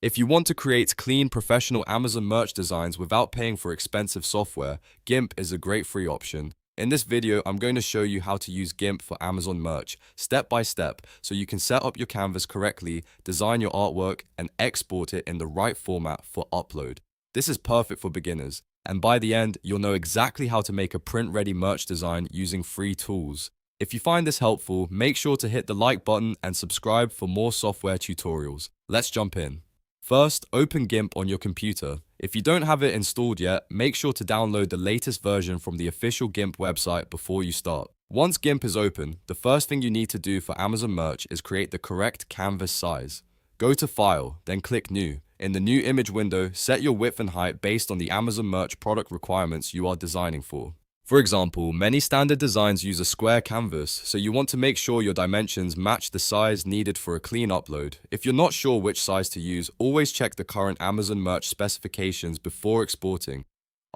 If you want to create clean, professional Amazon merch designs without paying for expensive software, GIMP is a great free option. In this video, I'm going to show you how to use GIMP for Amazon merch, step by step, so you can set up your canvas correctly, design your artwork, and export it in the right format for upload. This is perfect for beginners, and by the end, you'll know exactly how to make a print-ready merch design using free tools. If you find this helpful, make sure to hit the like button and subscribe for more software tutorials. Let's jump in. First, open GIMP on your computer. If you don't have it installed yet, make sure to download the latest version from the official GIMP website before you start. Once GIMP is open, the first thing you need to do for Amazon merch is create the correct canvas size. Go to File, then click New. In the New Image window, set your width and height based on the Amazon merch product requirements you are designing for. For example, many standard designs use a square canvas, so you want to make sure your dimensions match the size needed for a clean upload. If you're not sure which size to use, always check the current Amazon merch specifications before exporting.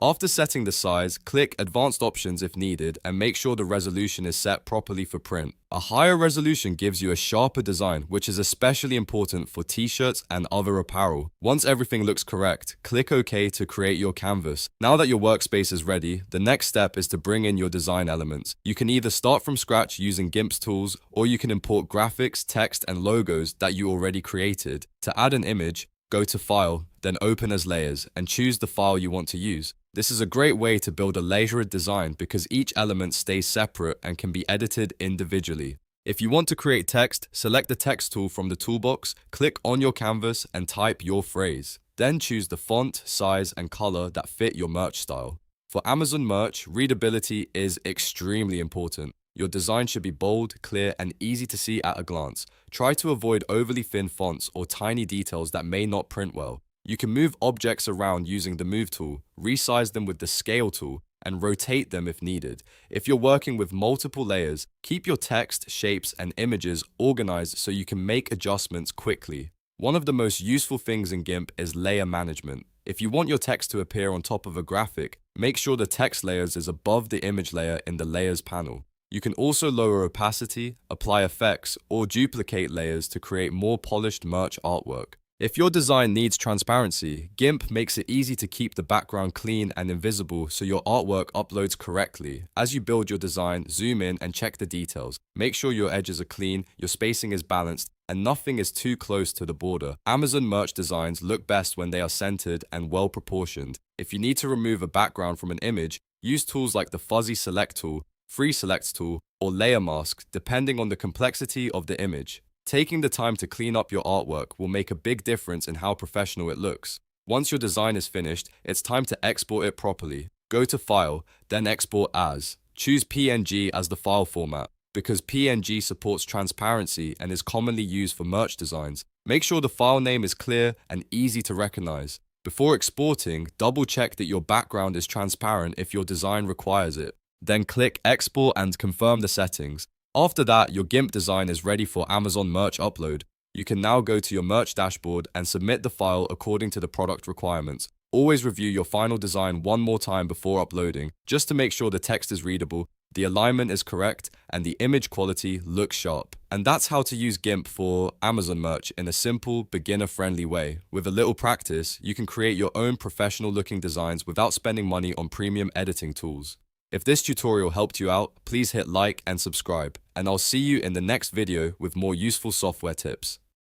After setting the size, click Advanced Options if needed and make sure the resolution is set properly for print. A higher resolution gives you a sharper design, which is especially important for t-shirts and other apparel. Once everything looks correct, click OK to create your canvas. Now that your workspace is ready, the next step is to bring in your design elements. You can either start from scratch using GIMP's tools, or you can import graphics, text, and logos that you already created. To add an image, go to File, then Open as Layers, and choose the file you want to use. This is a great way to build a layered design because each element stays separate and can be edited individually. If you want to create text, select the text tool from the toolbox, click on your canvas, and type your phrase. Then choose the font, size, and color that fit your merch style. For Amazon merch, readability is extremely important. Your design should be bold, clear, and easy to see at a glance. Try to avoid overly thin fonts or tiny details that may not print well. You can move objects around using the Move tool, resize them with the Scale tool, and rotate them if needed. If you're working with multiple layers, keep your text, shapes, and images organized so you can make adjustments quickly. One of the most useful things in GIMP is layer management. If you want your text to appear on top of a graphic, make sure the text layers is above the image layer in the Layers panel. You can also lower opacity, apply effects, or duplicate layers to create more polished merch artwork. If your design needs transparency, GIMP makes it easy to keep the background clean and invisible so your artwork uploads correctly. As you build your design, zoom in and check the details. Make sure your edges are clean, your spacing is balanced, and nothing is too close to the border. Amazon merch designs look best when they are centered and well proportioned. If you need to remove a background from an image, use tools like the Fuzzy Select tool, Free Select tool, or Layer Mask, depending on the complexity of the image. Taking the time to clean up your artwork will make a big difference in how professional it looks. Once your design is finished, it's time to export it properly. Go to File, then Export As. Choose PNG as the file format, because PNG supports transparency and is commonly used for merch designs. Make sure the file name is clear and easy to recognize. Before exporting, double check that your background is transparent if your design requires it. Then click Export and confirm the settings. After that, your GIMP design is ready for Amazon merch upload. You can now go to your merch dashboard and submit the file according to the product requirements. Always review your final design one more time before uploading, just to make sure the text is readable, the alignment is correct, and the image quality looks sharp. And that's how to use GIMP for Amazon merch in a simple, beginner-friendly way. With a little practice, you can create your own professional-looking designs without spending money on premium editing tools. If this tutorial helped you out, please hit like and subscribe, and I'll see you in the next video with more useful software tips.